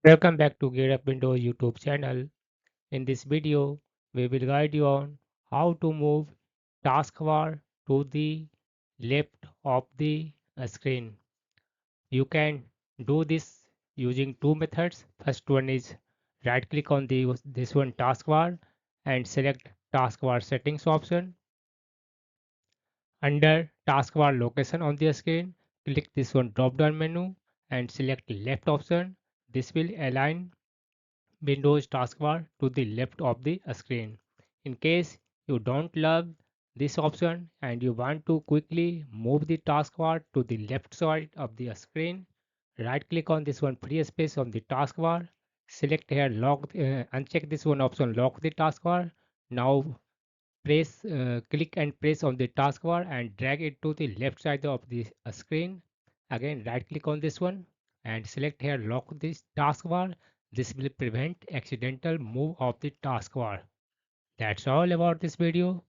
Welcome back to Get Up Windows YouTube channel. In this video, we will guide you on how to move taskbar to the left of the screen. You can do this using two methods. First one is right click on this one taskbar and select taskbar settings option. Under taskbar location on the screen, click this one drop down menu and select left option. This will align Windows taskbar to the left of the screen. In case you don't love this option and you want to quickly move the taskbar to the left side of the screen, right click on this one free space on the taskbar, select here uncheck this one option lock the taskbar. Now click and press on the taskbar and drag it to the left side of the screen. Again, right click on this one and select here lock this taskbar. This will prevent accidental move of the taskbar. That's all about this video.